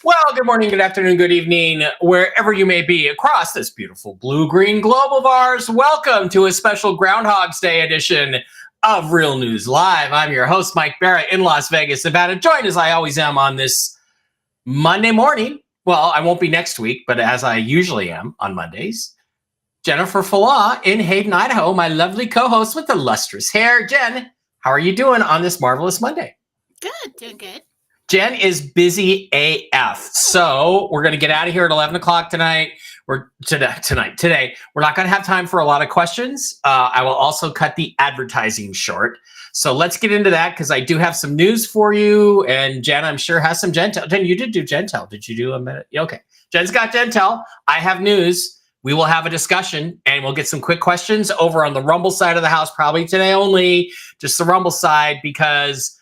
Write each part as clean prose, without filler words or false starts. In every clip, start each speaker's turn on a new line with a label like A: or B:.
A: Well, good morning, good afternoon, good evening, wherever you may be across this beautiful blue-green globe of ours. Welcome to a special Groundhog's Day edition of Real News Live. I'm your host, Mike Barrett, in Las Vegas, Nevada, joined as I always am on this Monday morning. Well, I won't be next week, but as I usually am on Mondays, Jennifer Falah in Hayden, Idaho, my lovely co-host with the lustrous hair. Jen, how are you doing on this marvelous Monday?
B: Good, doing good.
A: Jen is busy AF. So we're going to get out of here at 11 o'clock tonight. Today. We're not going to have time for a lot of questions. I will also cut the advertising short. So let's get into that because I do have some news for you. And Jen, I'm sure, has some Jentel. Jen, you did do Jentel. Did you do a minute? Okay. Jen's got Jentel. I have news. We will have a discussion and we'll get some quick questions over on the Rumble side of the house, probably today only, just the Rumble side, because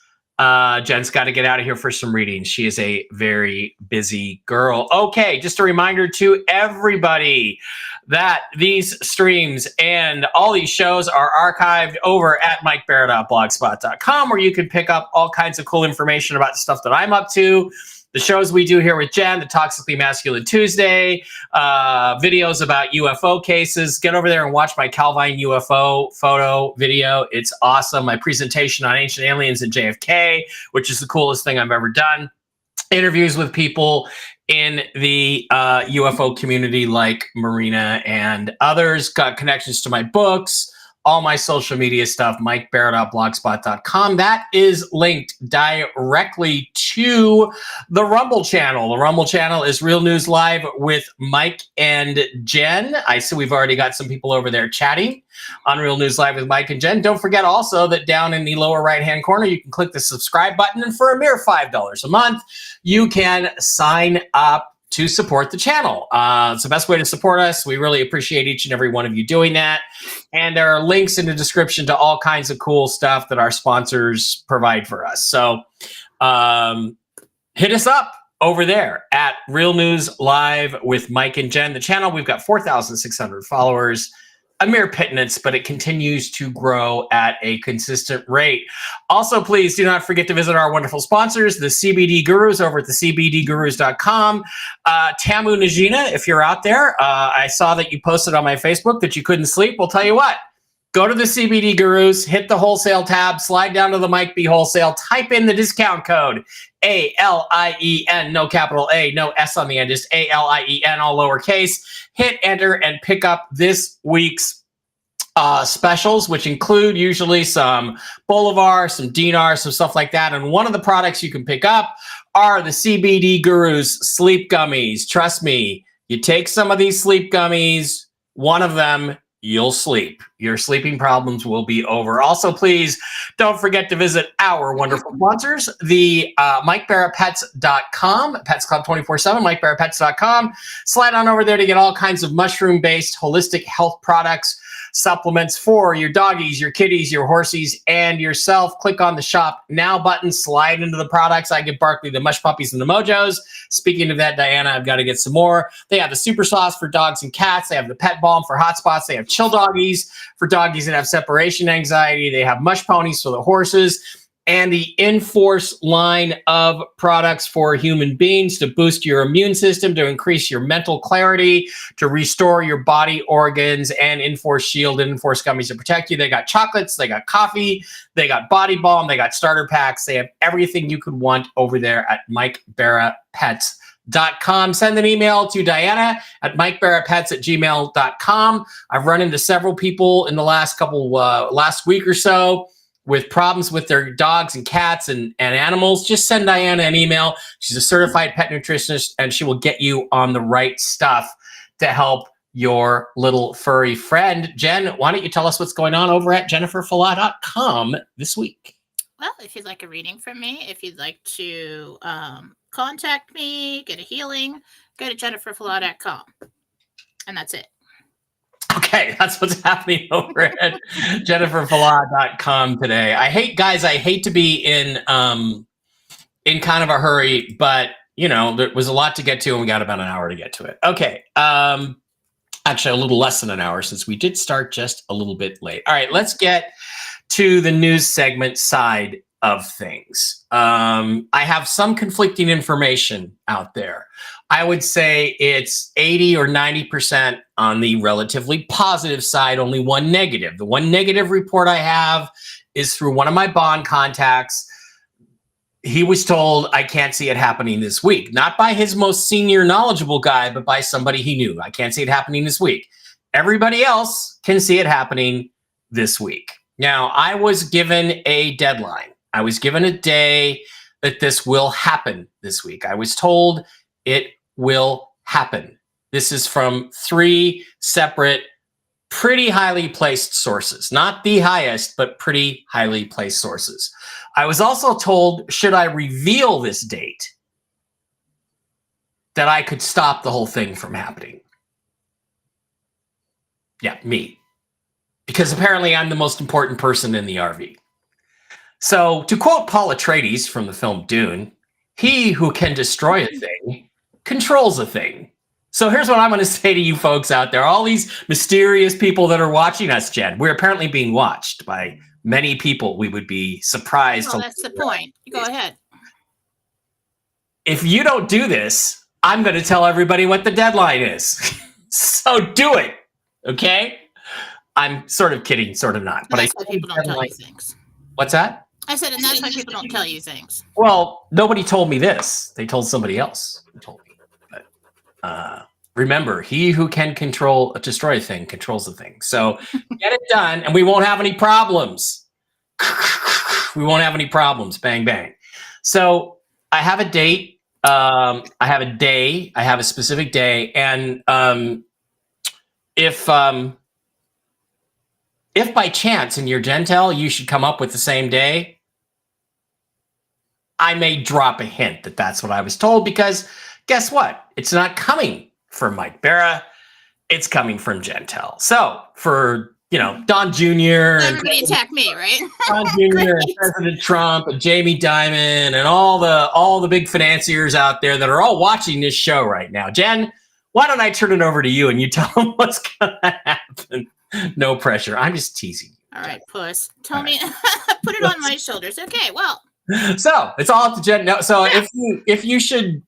A: Jen's got to get out of here for some reading. She is a very busy girl. Okay, just a reminder to everybody that these streams and all these shows are archived over at mikebarrett.blogspot.com, where you can pick up all kinds of cool information about the stuff that I'm up to. The shows we do here with Jen, the Toxically Masculine Tuesday, videos about UFO cases. Get over there and watch my Calvine UFO photo video. It's awesome. My presentation on ancient aliens and JFK, which is the coolest thing I've ever done. Interviews with people in the UFO community like Marina and others. Got connections to my books. All my social media stuff, mikebarrett.blogspot.com. That is linked directly to the Rumble channel. The Rumble channel is Real News Live with Mike and Jen. I see we've already got some people over there chatting on Real News Live with Mike and Jen. Don't forget also that down in the lower right-hand corner, you can click the subscribe button, and for a mere $5 a month, you can sign up to support the channel. It's the best way to support us. We really appreciate each and every one of you doing that. And there are links in the description to all kinds of cool stuff that our sponsors provide for us. So hit us up over there at Real News Live with Mike and Jen. The channel, we've got 4,600 followers. A mere pittance, but it continues to grow at a consistent rate. Also, please do not forget to visit our wonderful sponsors, the CBD Gurus over at thecbdgurus.com. Tamu Najina, if you're out there, I saw that you posted on my Facebook that you couldn't sleep. Well, tell you what, go to the CBD Gurus, hit the wholesale tab, slide down to the Mike B Wholesale, type in the discount code ALIEN, no capital A, no S on the end, just ALIEN, all lowercase. Hit enter and pick up this week's specials, which include usually some Bolivar, some Dinar, some stuff like that. And one of the products you can pick up are the CBD Gurus sleep gummies. Trust me, you take some of these sleep gummies, one of them, you'll sleep. Your sleeping problems will be over. Also, please don't forget to visit our wonderful sponsors, the MikeBarrettPets.com, Pets Club 24/7, MikeBarrettPets.com. Slide on over there to get all kinds of mushroom-based holistic health products, supplements for your doggies, your kitties, your horsies, and yourself. Click on the Shop Now button, slide into the products. I give Barkley the Mush Puppies and the Mojos. Speaking of that, Diana, I've got to get some more. They have the Super Sauce for dogs and cats. They have the Pet Balm for hot spots. They have Chill Doggies for doggies that have separation anxiety. They have Mush Ponies for the horses. And the Enforce line of products for human beings to boost your immune system, to increase your mental clarity, to restore your body organs, and Enforce Shield and Enforce Gummies to protect you. They got chocolates, they got coffee, they got body balm, they got starter packs. They have everything you could want over there at MikeBarrettPets.com. Send an email to Diana at MikeBarrettPets@gmail.com. I've run into several people in the last week or so with problems with their dogs and cats and animals. Just send Diana an email. She's a certified pet nutritionist, and she will get you on the right stuff to help your little furry friend. Jen, why don't you tell us what's going on over at jenniferfalah.com this week?
B: Well, if you'd like a reading from me, if you'd like to contact me, get a healing, go to jenniferflaw.com. And that's it.
A: Okay, that's what's happening over at jenniferflaw.com today. I hate to be in kind of a hurry, but there was a lot to get to, and we got about an hour to get to it. Okay. Actually, a little less than an hour, since we did start just a little bit late. All right, let's get to the news segment side of things. I have some conflicting information out there. I would say it's 80 or 90% on the relatively positive side, only one negative. The one negative report I have is through one of my bond contacts. He was told, I can't see it happening this week. Not by his most senior knowledgeable guy, but by somebody he knew. I can't see it happening this week. Everybody else can see it happening this week. Now, I was given a deadline. I was given a day that this will happen this week. I was told it will happen. This is from 3 separate, pretty highly placed sources. Not the highest, but pretty highly placed sources. I was also told, should I reveal this date, that I could stop the whole thing from happening. Yeah, me. Because apparently I'm the most important person in the RV. So, to quote Paul Atreides from the film Dune, he who can destroy a thing controls a thing. So here's what I'm going to say to you folks out there. All these mysterious people that are watching us, Jen, we're apparently being watched by many people. We would be surprised.
B: Well, that's the point. Go ahead.
A: If you don't do this, I'm going to tell everybody what the deadline is. So do it. Okay? I'm sort of kidding, sort of not.
B: But that's why people don't tell you things.
A: What's that?
B: I said, and that's why people don't tell you things.
A: Well, nobody told me this. They told somebody else who told me. But remember, he who can destroy a thing controls the thing. So get it done, and we won't have any problems. We won't have any problems. Bang, bang. So I have a date. I have a day. I have a specific day. And if by chance in your Jentel you should come up with the same day, I may drop a hint that that's what I was told, because guess what? It's not coming from Mike Barra. It's coming from Jentel. So for, Don Jr.
B: Everybody attack me, right?
A: Don Jr. and President Trump and Jamie Dimon and all the big financiers out there that are all watching this show right now. Jen, why don't I turn it over to you and you tell them what's going to happen? No pressure. I'm just teasing.
B: All right, puss. Tell me, put it on my shoulders. Okay, well.
A: So it's all up to Jen. No, so yeah. if you should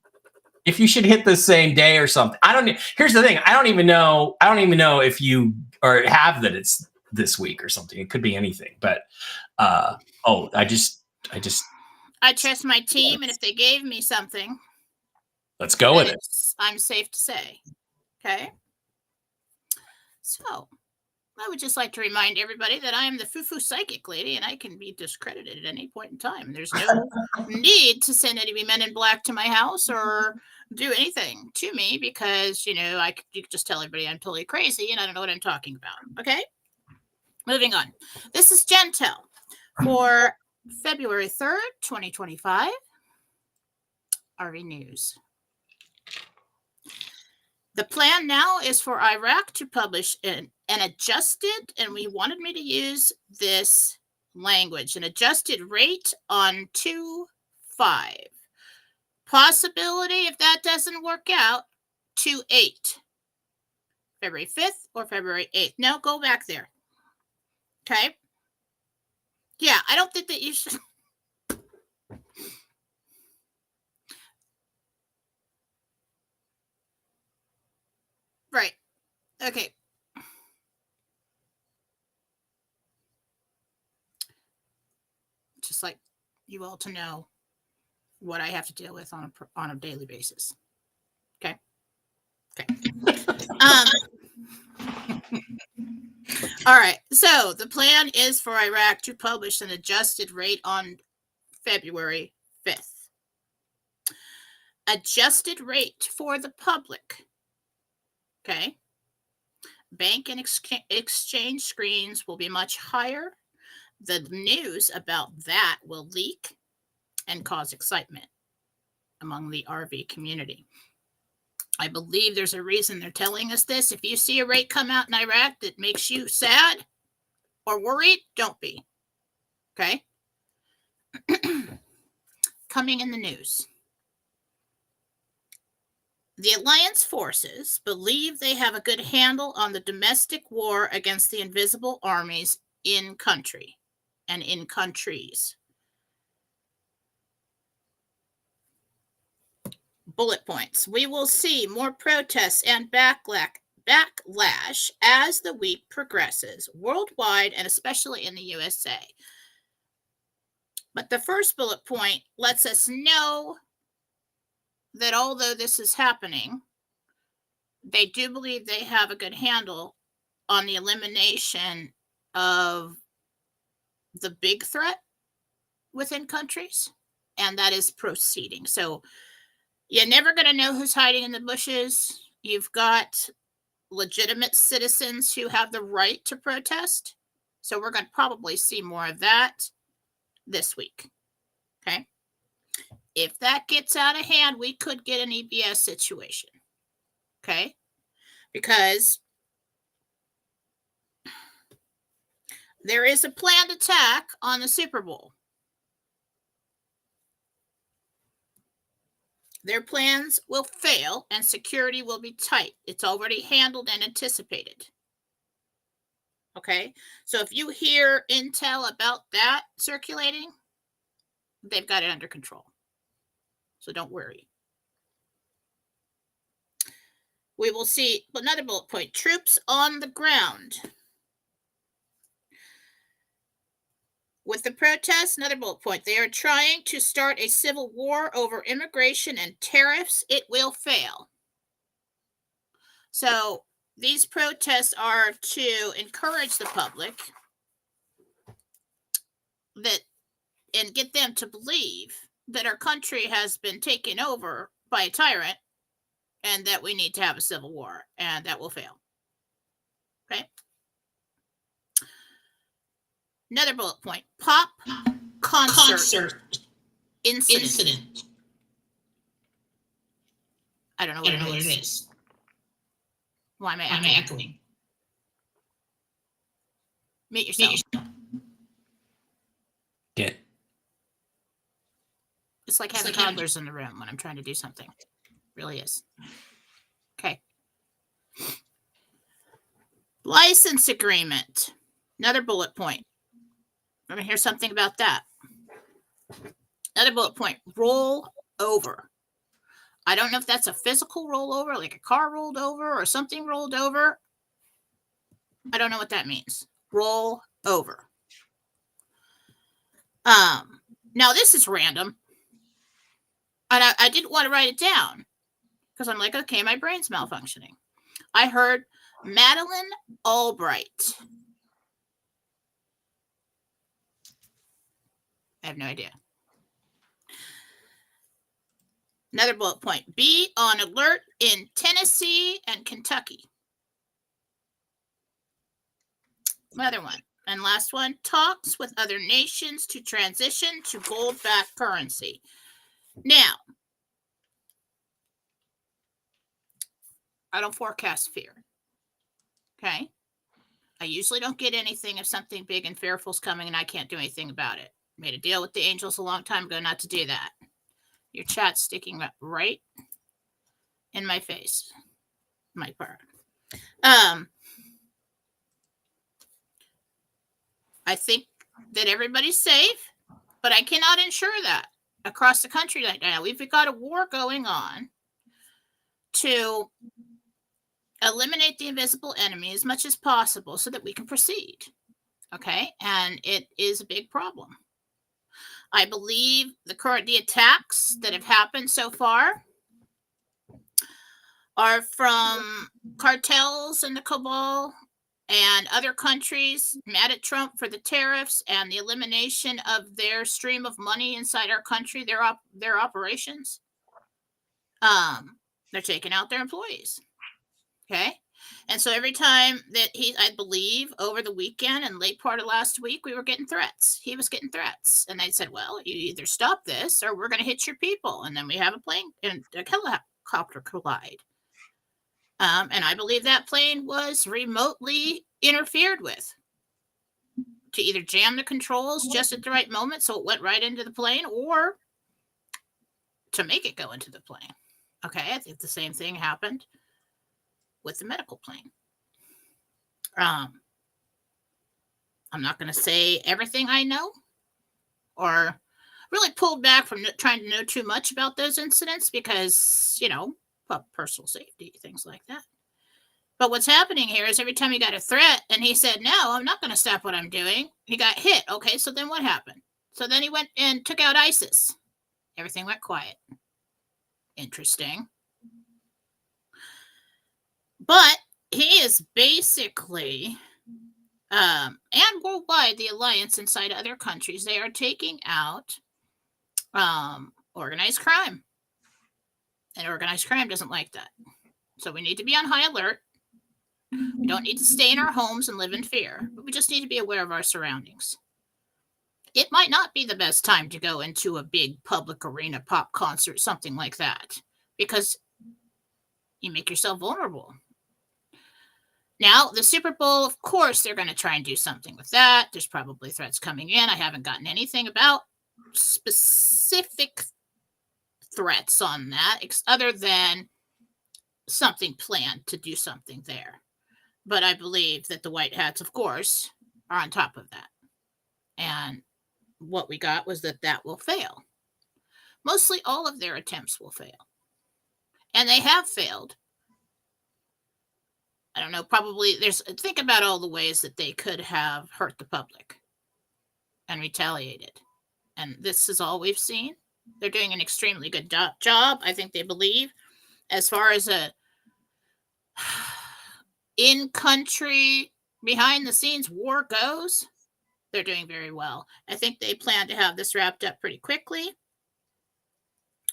A: hit the same day or something, here's the thing. I don't even know if you have that it's this week or something. It could be anything, but I
B: trust my team, and if they gave me something,
A: let's go with it.
B: I'm safe to say. Okay. So I would just like to remind everybody that I am the foo-foo psychic lady, and I can be discredited at any point in time. There's no need to send any men in black to my house or do anything to me, because, you could just tell everybody I'm totally crazy and I don't know what I'm talking about. Okay? Moving on. This is Jentel for February 3rd, 2025. RV News. The plan now is for Iraq to publish an adjusted, and we wanted me to use this language, an adjusted rate on 2-5. Possibility, if that doesn't work out, 2-8. February 5th or February 8th. No, go back there. Okay? Yeah, I don't think that you should... Right. Okay. Just like you all to know what I have to deal with on a daily basis. Okay. All right. So the plan is for Iraq to publish an adjusted rate on February 5th. Adjusted rate for the public. Okay. Bank and exchange screens will be much higher. The news about that will leak and cause excitement among the RV community. I believe there's a reason they're telling us this. If you see a rate come out in Iraq that makes you sad or worried, don't be. Okay? Coming in the news. The alliance forces believe they have a good handle on the domestic war against the invisible armies in country and in countries. Bullet points. We will see more protests and backlash as the week progresses worldwide and especially in the USA. But the first bullet point lets us know that although this is happening, they do believe they have a good handle on the elimination of the big threat within countries, and that is proceeding. So you're never going to know who's hiding in the bushes. You've got legitimate citizens who have the right to protest. So we're going to probably see more of that this week. Okay. If that gets out of hand, we could get an EBS situation. Okay. Because there is a planned attack on the Super Bowl. Their plans will fail and security will be tight. It's already handled and anticipated. Okay. So if you hear intel about that circulating, they've got it under control. So don't worry. We will see another bullet point. Troops on the ground. With the protests, another bullet point. They are trying to start a civil war over immigration and tariffs. It will fail. So these protests are to encourage the public that and get them to believe that our country has been taken over by a tyrant and that we need to have a civil war, and that will fail. Okay. Another bullet point. Pop concert incident. I don't know what it is. Why am I echoing? Mute yourself.
A: Get.
B: It's like having toddlers in the room when I'm trying to do something. It really is. Okay. License agreement. Another bullet point. We're going to hear something about that. Another bullet point. Roll over. I don't know if that's a physical rollover, like a car rolled over or something rolled over. I don't know what that means. Roll over. Now this is random. And I didn't want to write it down because I'm like, okay, my brain's malfunctioning. I heard Madeleine Albright. I have no idea. Another bullet point. Be on alert in Tennessee and Kentucky. Another one. And last one. Talks with other nations to transition to gold-backed currency. Now, I don't forecast fear. Okay? I usually don't get anything if something big and fearful is coming and I can't do anything about it. Made a deal with the angels a long time ago not to do that. Your chat's sticking right in my face. My part. I think that everybody's safe, but I cannot ensure that across the country right now. We've got a war going on to eliminate the invisible enemy as much as possible so that we can proceed. Okay? And it is a big problem. I believe the attacks that have happened so far are from cartels and the cabal and other countries mad at Trump for the tariffs and the elimination of their stream of money inside our country, their operations. They're taking out their employees. Okay. And so every time that I believe over the weekend and late part of last week, we were getting threats. He was getting threats. And they said, well, you either stop this or we're going to hit your people. And then we have a plane and a helicopter collide. And I believe that plane was remotely interfered with to either jam the controls just at the right moment so it went right into the plane, or to make it go into the plane. Okay, I think the same thing happened with the medical plane. I'm not going to say everything I know, or really pulled back from trying to know too much about those incidents because, personal safety, things like that. But what's happening here is every time he got a threat and he said, no, I'm not going to stop what I'm doing, he got hit. Okay, so then what happened? So then he went and took out ISIS. Everything went quiet. Interesting. But he is basically, and worldwide, the alliance inside other countries, they are taking out organized crime. And organized crime doesn't like that. So we need to be on high alert. We don't need to stay in our homes and live in fear, but we just need to be aware of our surroundings. It might not be the best time to go into a big public arena pop concert, something like that, because you make yourself vulnerable. Now, the Super Bowl, of course, they're going to try and do something with that. There's probably threats coming in. I haven't gotten anything about specific threats on that, other than something planned to do something there. But I believe that the white hats, of course, are on top of that. And what we got was that will fail. Mostly all of their attempts will fail. And they have failed. I don't know, probably think about all the ways that they could have hurt the public and retaliated. And this is all we've seen. They're doing an extremely good job, I think they believe, as far as a in-country, behind-the-scenes war goes. They're doing very well. I think they plan to have this wrapped up pretty quickly.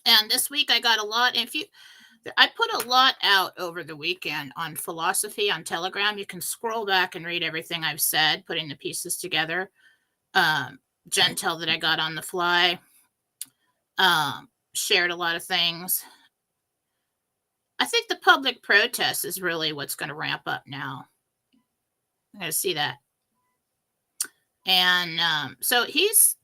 B: And this week I got a lot. I put a lot out over the weekend on philosophy on Telegram. You can scroll back and read everything I've said, putting the pieces together. Jentel that I got on the fly. Shared a lot of things. I think the public protest is really what's going to ramp up now. I'm going to see that. And so he's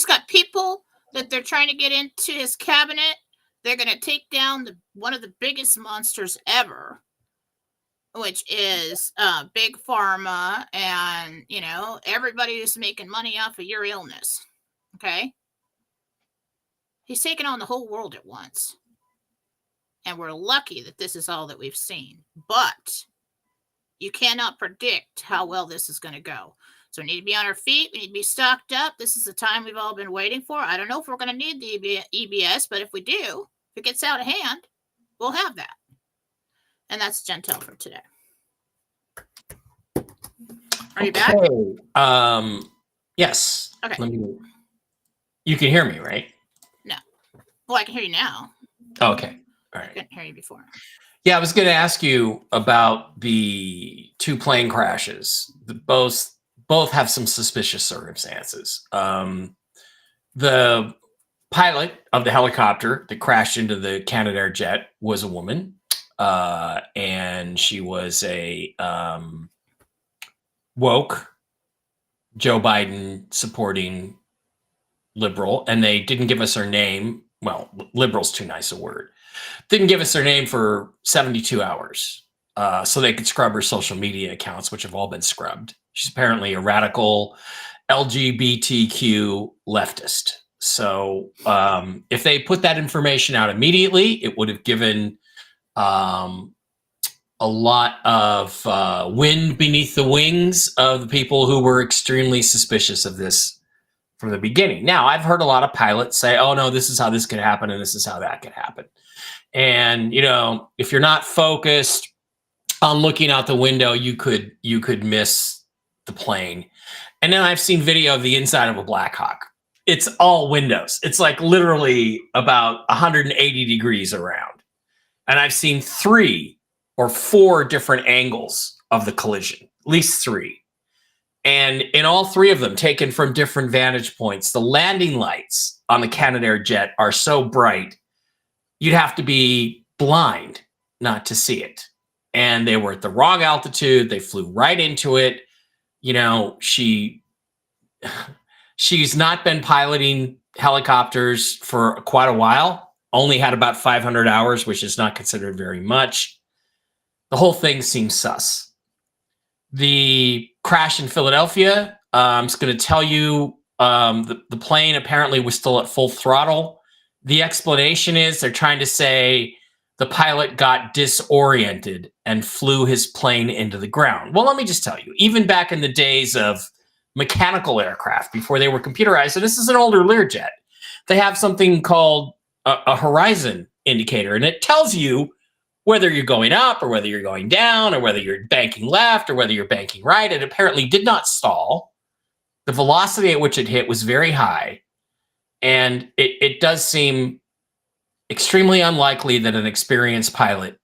B: got people that they're trying to get into his cabinet. They're going to take down one of the biggest monsters ever, which is Big Pharma and, everybody who's making money off of your illness. Okay? He's taking on the whole world at once. And we're lucky that this is all that we've seen. But you cannot predict how well this is going to go. So we need to be on our feet. We need to be stocked up. This is the time we've all been waiting for. I don't know if we're going to need the EBS, but if we do, if it gets out of hand, we'll have that. And that's Jentel for today. Are you back?
A: Yes.
B: Okay.
A: You can hear me, right?
B: No. Well, I can hear you now.
A: Okay. All right.
B: I couldn't hear you before.
A: Yeah, I was going to ask you about the two plane crashes. Both have some suspicious circumstances. The pilot of the helicopter that crashed into the Canadair jet was a woman, and she was a woke, Joe Biden supporting liberal, and they didn't give us her name. Well, liberal's too nice a word. Didn't give us her name for 72 hours so they could scrub her social media accounts, which have all been scrubbed. She's apparently a radical LGBTQ leftist. So if they put that information out immediately, it would have given a lot of wind beneath the wings of the people who were extremely suspicious of this from the beginning. Now, I've heard a lot of pilots say, oh, no, this is how this could happen and this is how that could happen. And, if you're not focused on looking out the window, you could miss the plane. And then I've seen video of the inside of a Black Hawk. It's all windows. It's like literally about 180 degrees around. And I've seen 3 or 4 different angles of the collision, at least 3. And in all 3 of them, taken from different vantage points, the landing lights on the Canadair jet are so bright, you'd have to be blind not to see it. And they were at the wrong altitude. They flew right into it. She's not been piloting helicopters for quite a while, only had about 500 hours, which is not considered very much. The whole thing seems sus. The crash in Philadelphia, I'm just going to tell you, the plane apparently was still at full throttle. The explanation is they're trying to say the pilot got disoriented and flew his plane into the ground. Well, let me just tell you, even back in the days of mechanical aircraft, before they were computerized, and this is an older Learjet, they have something called a horizon indicator, and it tells you whether you're going up or whether you're going down or whether you're banking left or whether you're banking right. It apparently did not stall. The velocity at which it hit was very high, and it does seem extremely unlikely that an experienced pilot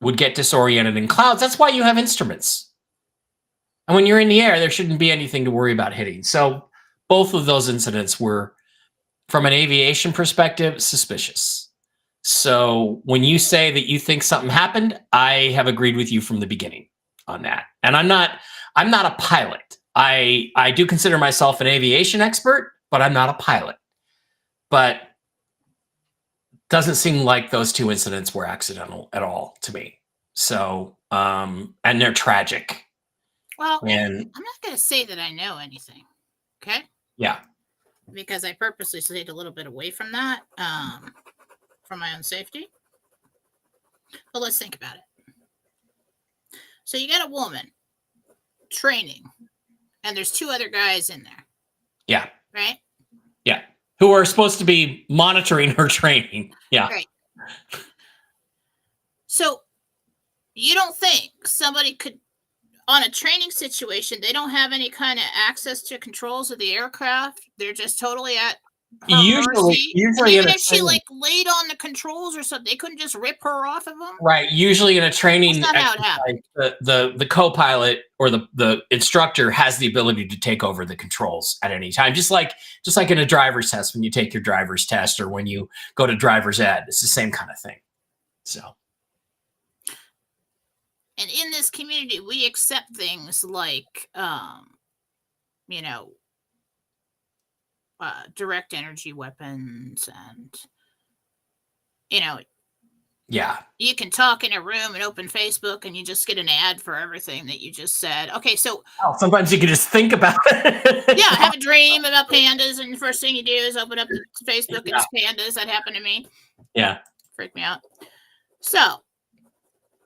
A: would get disoriented in clouds. That's why you have instruments. And when you're in the air, there shouldn't be anything to worry about hitting. So both of those incidents were, from an aviation perspective, suspicious. So when you say that you think something happened, I have agreed with you from the beginning on that. And I'm not a pilot. I do consider myself an aviation expert, but I'm not a pilot. But doesn't seem like those 2 incidents were accidental at all to me. So, and they're tragic.
B: Well,
A: and
B: I'm not going to say that I know anything. Okay.
A: Yeah.
B: Because I purposely stayed a little bit away from that, for my own safety. But let's think about it. So you got a woman training, and there's 2 other guys in there.
A: Yeah.
B: Right?
A: Yeah. Who are supposed to be monitoring her training. Yeah.
B: Right. So you don't think somebody could, on a training situation, they don't have any kind of access to controls of the aircraft? They're just totally at her mercy?
A: Usually
B: even if she laid on the controls or something, they couldn't just rip her off of them?
A: Right. Usually in a training
B: That's not how it happened.
A: the co-pilot or the instructor has the ability to take over the controls at any time. Just like in a driver's test, when you take your driver's test or when you go to driver's ed, it's the same kind of thing. So.
B: And in this community, we accept things like, direct energy weapons, and
A: yeah,
B: you can talk in a room and open Facebook and you just get an ad for everything that you just said. Okay, so
A: sometimes you can just think about it.
B: Yeah, have a dream about pandas, and the first thing you do is open up Facebook and it's pandas. That happened to me.
A: Yeah,
B: freaked me out. So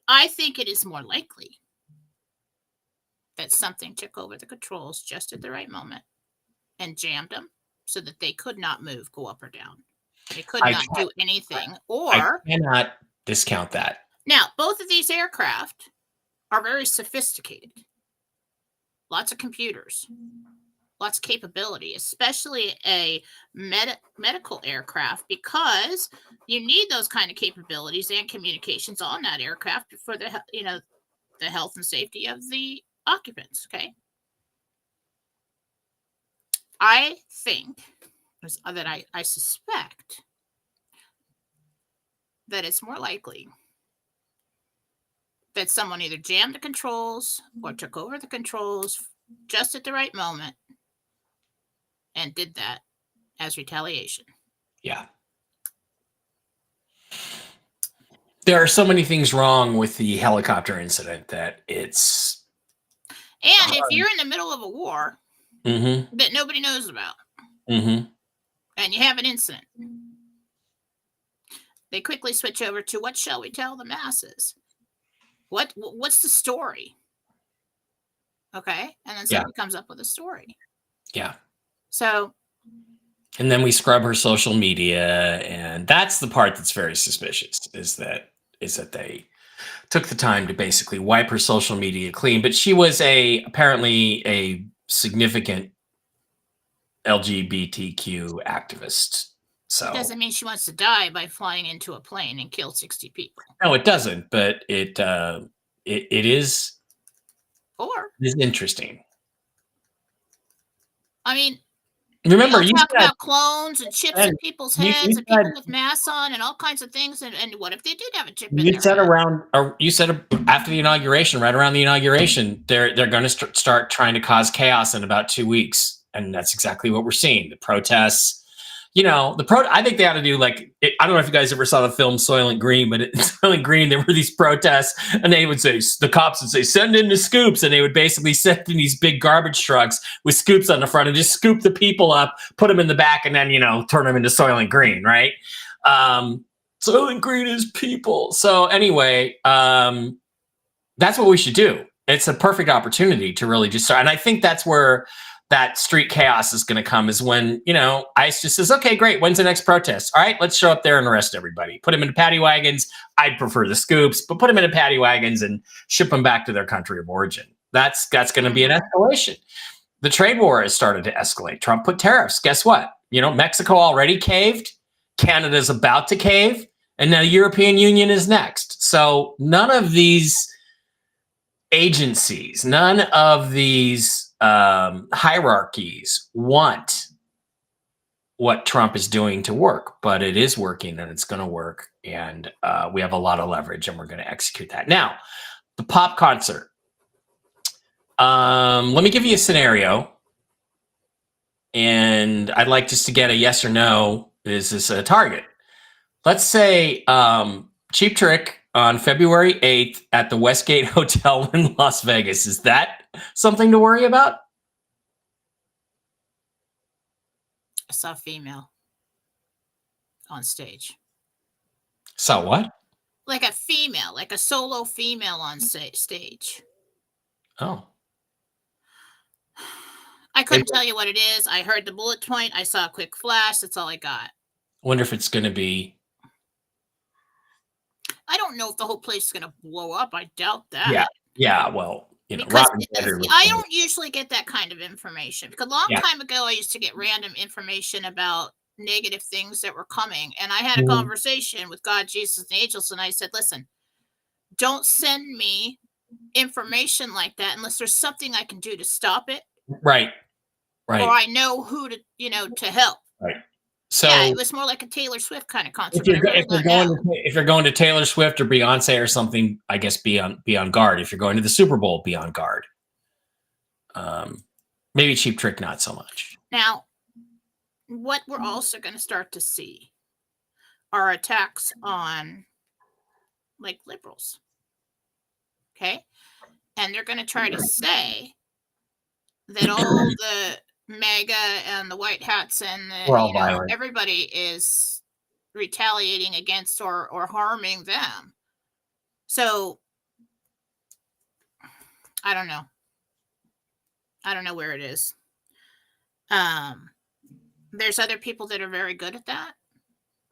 B: I think it is more likely that something took over the controls just at the right moment and jammed them so that they could not move, go up or down. They could not do anything. Or
A: I cannot discount that.
B: Now, both of these aircraft are very sophisticated. Lots of computers, lots of capability, especially a medical aircraft, because you need those kind of capabilities and communications on that aircraft for the health and safety of the occupants. Okay. I think that I suspect that it's more likely that someone either jammed the controls or took over the controls just at the right moment and did that as retaliation.
A: Yeah. There are so many things wrong with the helicopter incident that it's...
B: And if you're in the middle of a war that nobody knows about, and you have an incident, they quickly switch over to, what shall we tell the masses? What's the story? Okay. And then somebody comes up with a story.
A: Yeah.
B: So.
A: And then we scrub her social media, and that's the part that's very suspicious, is that they took the time to basically wipe her social media clean. But she was apparently a significant LGBTQ activist. So
B: it doesn't mean she wants to die by flying into a plane and kill 60 people.
A: no, it doesn't. But it is interesting.
B: I mean,
A: remember, you
B: talk about clones and chips in people's heads and people with masks on and all kinds of things. And what if they did have a chip in their head?
A: You said after the inauguration, right around the inauguration, they're going to start trying to cause chaos in about 2 weeks, and that's exactly what we're seeing. The protests. I think they ought to do I don't know if you guys ever saw the film Soylent Green, but in Soylent Green, there were these protests, and they would say, the cops would say, send in the scoops. And they would basically send in these big garbage trucks with scoops on the front and just scoop the people up, put them in the back, and then, turn them into Soylent Green, right? Soylent Green is people. So anyway, that's what we should do. It's a perfect opportunity to really just start. And I think that's where that street chaos is going to come, is when, ICE just says, okay, great. When's the next protest? All right, let's show up there and arrest everybody. Put them into paddy wagons. I'd prefer the scoops, but put them into paddy wagons and ship them back to their country of origin. That's going to be an escalation. The trade war has started to escalate. Trump put tariffs. Guess what? Mexico already caved. Canada's about to cave. And now the European Union is next. So none of these agencies, none of these hierarchies want what Trump is doing to work, but it is working and it's going to work. And we have a lot of leverage and we're going to execute that. Now, the pop concert. Let me give you a scenario. And I'd like just to get a yes or no. Is this a target? Let's say Cheap Trick on February 8th at the Westgate Hotel in Las Vegas. Is that something to worry about?
B: I saw a female on stage.
A: Saw what?
B: Like a female, like a solo female on stage.
A: Oh.
B: I couldn't tell you what it is. I heard the bullet point. I saw a quick flash. That's all I got.
A: Wonder if it's going to be.
B: I don't know if the whole place is going to blow up. I doubt that.
A: Yeah. Well,
B: because I don't usually get that kind of information. Because a long time ago, I used to get random information about negative things that were coming. And I had a conversation with God, Jesus, and angels. And I said, listen, don't send me information like that unless there's something I can do to stop it.
A: Right.
B: Or I know who to, to help.
A: Right. So
B: yeah, it was more like a Taylor Swift kind of concert.
A: If you're going to Taylor Swift or Beyonce or something, I guess be on guard. If you're going to the Super Bowl, be on guard. Maybe Cheap Trick, not so much.
B: Now, what we're also going to start to see are attacks on liberals. Okay, and they're going to try to say that all the MAGA and the white hats and everybody is retaliating against or harming them. So I don't know. I don't know where it is. There's other people that are very good at that,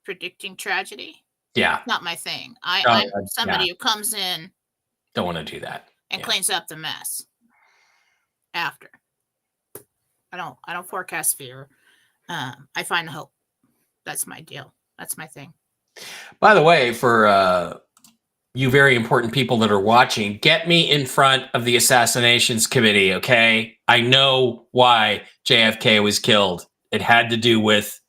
B: predicting tragedy.
A: Yeah,
B: not my thing. I'm somebody who comes in.
A: Don't want to do that
B: and cleans up the mess after. I don't forecast fear. I find hope. That's my deal. That's my thing.
A: By the way, for you very important people that are watching, get me in front of the Assassinations Committee, okay? I know why JFK was killed. It had to do with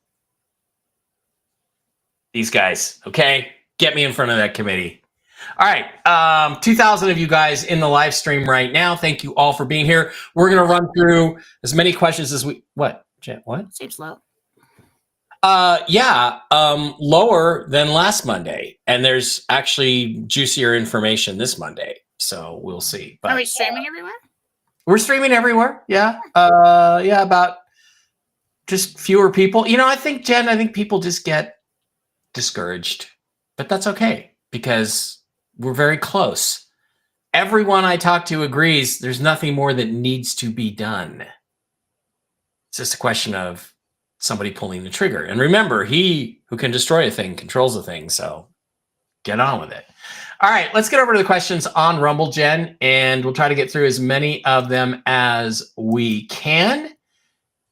A: these guys, okay? Get me in front of that committee. All right, 2,000 of you guys in the live stream right now. Thank you all for being here. We're going to run through as many questions as we... What? Jen, what?
B: Seems low.
A: Lower than last Monday. And there's actually juicier information this Monday. So we'll see.
B: But, are we streaming everywhere?
A: We're streaming everywhere, yeah. About just fewer people. I think, Jen, people just get discouraged. But that's okay, because... we're very close. Everyone I talk to agrees there's nothing more that needs to be done. It's just a question of somebody pulling the trigger. And remember, he who can destroy a thing controls a thing. So get on with it. All right, let's get over to the questions on Rumble, Jen, and we'll try to get through as many of them as we can.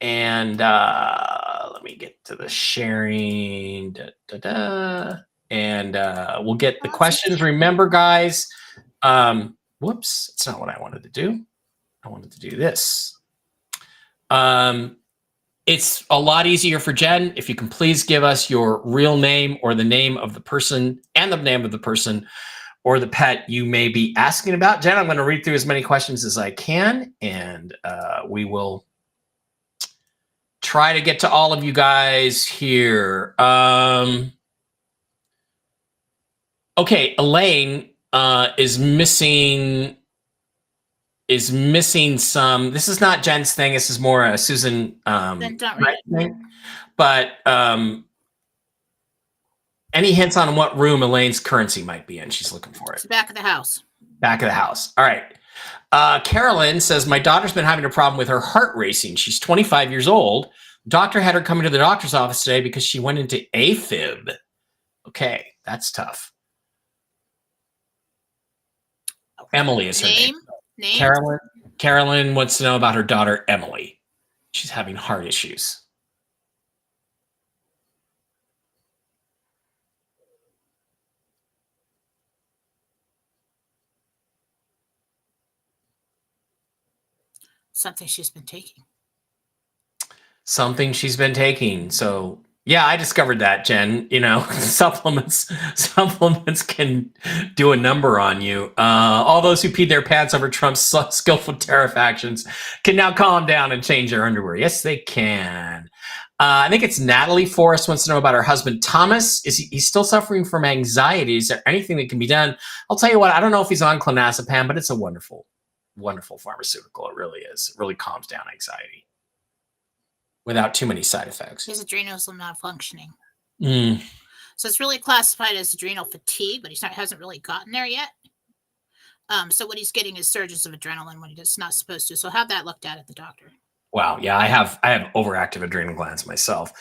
A: And let let me get to the sharing. And we'll get the questions. Remember, guys. Whoops, it's not what I wanted to do. I wanted to do this. It's a lot easier for Jen if you can please give us your real name or the name of the person and the name of the person or the pet you may be asking about. Jen, I'm going to read through as many questions as I can, and we will try to get to all of you guys here. Okay, Elaine is missing some. This is not Jen's thing. This is more a Susan thing. But any hints on what room Elaine's currency might be in? She's looking for it.
B: It's the back of the house.
A: Back of the house. All right. Carolyn says, my daughter's been having a problem with her heart racing. She's 25 years old. Doctor had her come into the doctor's office today because she went into AFib. Okay, that's tough. Emily is her name. Carolyn wants to know about her daughter, Emily. She's having heart issues.
B: Something she's been taking.
A: So yeah, I discovered that, Jen. You know, supplements can do a number on you. All those who peed their pants over Trump's skillful tariff actions can now calm down and change their underwear. Yes, they can. I think it's Natalie Forrest wants to know about her husband, Thomas. He's still suffering from anxiety? Is there anything that can be done? I'll tell you what, I don't know if he's on clonazepam, but it's a wonderful, wonderful pharmaceutical. It really is. It really calms down anxiety without too many side effects.
B: His adrenals are malfunctioning.
A: Mm.
B: So it's really classified as adrenal fatigue, but hasn't really gotten there yet. So what he's getting is surges of adrenaline when he's not supposed to. So have that looked at the doctor.
A: Wow. Yeah, I have overactive adrenal glands myself.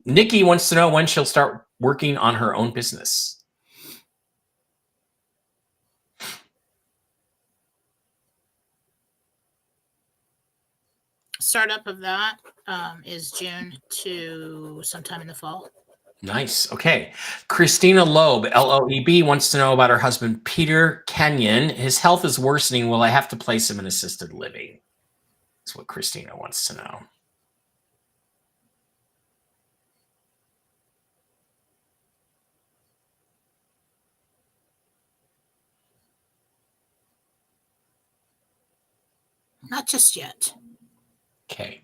A: Nikki wants to know when she'll start working on her own business.
B: Startup of that is June to sometime in the fall.
A: Nice. Okay. Christina Loeb, Loeb, wants to know about her husband, Peter Kenyon. His health is worsening. Will I have to place him in assisted living? That's what Christina wants to know.
B: Not just yet.
A: Okay.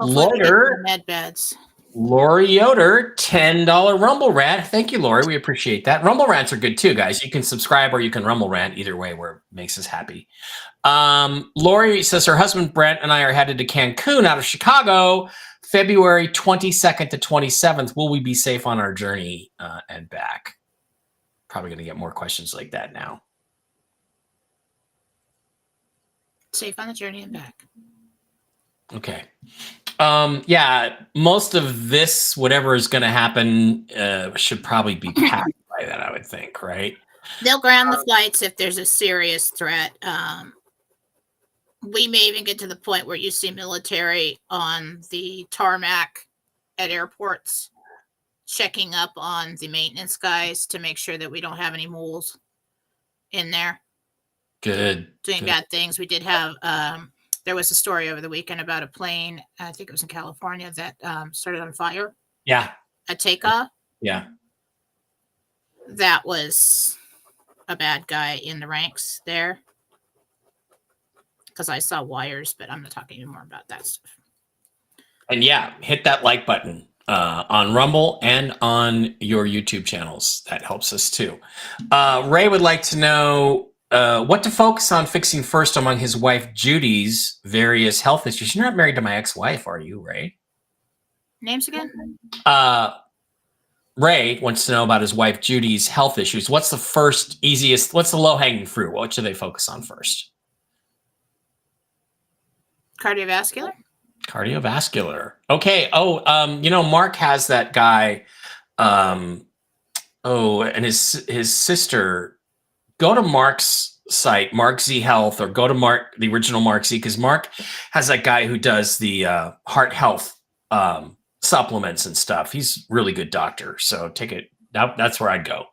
B: Loiter, med beds.
A: Lori Yoder, $10 Rumble Rant. Thank you, Lori. We appreciate that. Rumble Rants are good too, guys. You can subscribe or you can Rumble Rant. Either way, where it makes us happy. Lori says her husband Brent and I are headed to Cancun out of Chicago, February 22nd to 27th. Will we be safe on our journey and back? Probably going to get more questions like that now.
B: Safe on the journey and back.
A: Okay. Yeah, most of this, whatever is going to happen, should probably be packed by then, I would think, right?
B: They'll ground the flights if there's a serious threat. We may even get to the point where you see military on the tarmac at airports checking up on the maintenance guys to make sure that we don't have any moles in there.
A: Doing
B: bad things. We did have... there was a story over the weekend about a plane, I think it was in California, that started on fire.
A: Yeah.
B: At takeoff.
A: Yeah.
B: That was a bad guy in the ranks there. Because I saw wires, but I'm not talking anymore about that stuff.
A: And yeah, hit that like button on Rumble and on your YouTube channels. That helps us too. Ray would like to know what to focus on fixing first among his wife Judy's various health issues. You're not married to my ex-wife, are you, Ray?
B: Names again?
A: Ray wants to know about his wife Judy's health issues. What's the first, easiest, what's the low-hanging fruit? What should they focus on first?
B: Cardiovascular.
A: Okay. Mark has that guy. And his sister. Go to Mark's site, Mark Z Health, or go to Mark, the original Mark Z, because Mark has that guy who does the heart health supplements and stuff. He's a really good doctor. So take it. That's where I'd go.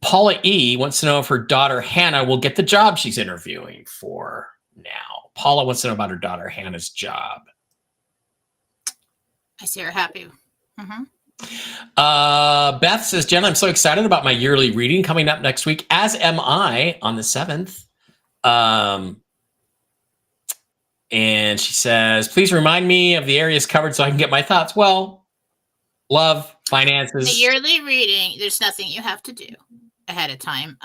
A: Paula E wants to know if her daughter Hannah will get the job she's interviewing for now. Paula wants to know about her daughter Hannah's job.
B: I see her happy. Mm-hmm.
A: Beth says, Jen, I'm so excited about my yearly reading coming up next week, as am I, on the 7th. And she says, please remind me of the areas covered so I can get my thoughts. Well, love, finances.
B: The yearly reading, there's nothing you have to do ahead of time.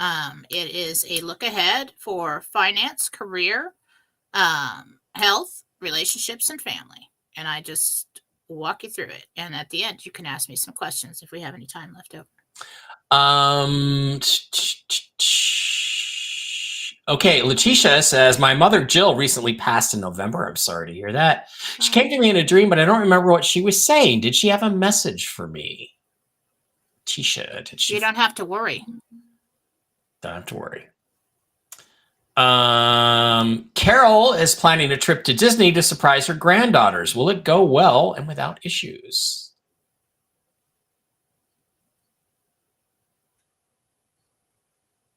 B: It is a look ahead for finance, career, health, relationships, and family. And I just walk you through it. And at the end, you can ask me some questions if we have any time left over.
A: Okay, Letitia says, my mother Jill recently passed in November. I'm sorry to hear that. She came to me in a dream, but I don't remember what she was saying. Did she have a message for me? Letitia, did she?
B: You don't have to worry.
A: Don't have to worry. Carol is planning a trip to Disney to surprise her granddaughters. Will it go well and without issues?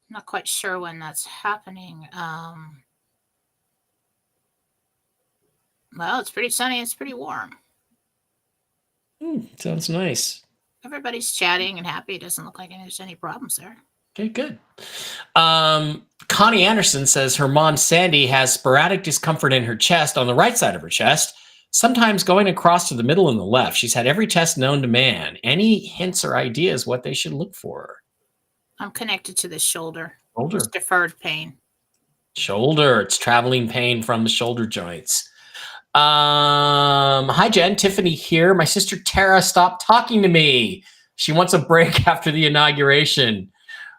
B: Not quite sure when that's happening. Well, it's pretty sunny. It's pretty warm.
A: Sounds nice.
B: Everybody's chatting and happy. It doesn't look like there's any problems there.
A: Okay, good. Connie Anderson says her mom, Sandy, has sporadic discomfort in her chest on the right side of her chest, sometimes going across to the middle and the left. She's had every test known to man. Any hints or ideas what they should look for?
B: I'm connected to the shoulder.
A: Shoulder.
B: It's deferred pain.
A: Shoulder. It's traveling pain from the shoulder joints. Hi, Jen. Tiffany here. My sister Tara stopped talking to me. She wants a break after the inauguration.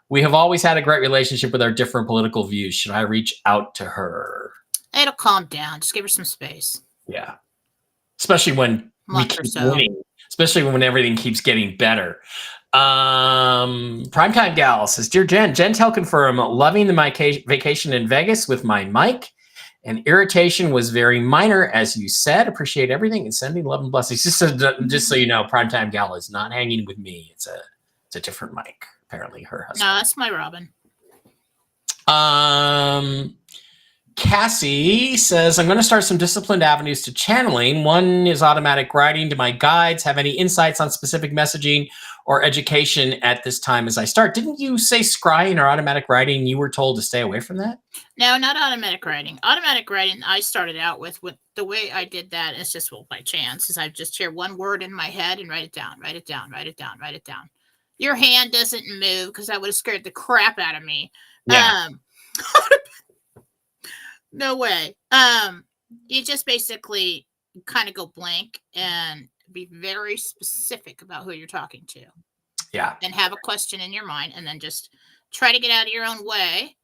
A: We have always had a great relationship with our different political views. Should I reach out to her?
B: It'll calm down. Just give her some space.
A: Yeah. Especially when we keep winning. Especially when everything keeps getting better. Primetime Gal says, Dear Jen, Jentel confirm loving my vacation in Vegas with my mic, and irritation was very minor, as you said. Appreciate everything and sending love and blessings. Just so you know, Primetime Gal is not hanging with me. It's a different mic. Apparently, her husband.
B: No, that's my Robin.
A: Cassie says, I'm going to start some disciplined avenues to channeling. One is automatic writing to my guides. Have any insights on specific messaging or education at this time as I start? Didn't you say scrying or automatic writing? You were told to stay away from that?
B: No, not automatic writing. Automatic writing, I started out with the way I did that is just by chance, is I just hear one word in my head and write it down, write it down, write it down, write it down. Your hand doesn't move because that would have scared the crap out of me.
A: Yeah.
B: No way. You just basically kind of go blank and be very specific about who you're talking to.
A: Yeah.
B: And have a question in your mind and then just try to get out of your own way.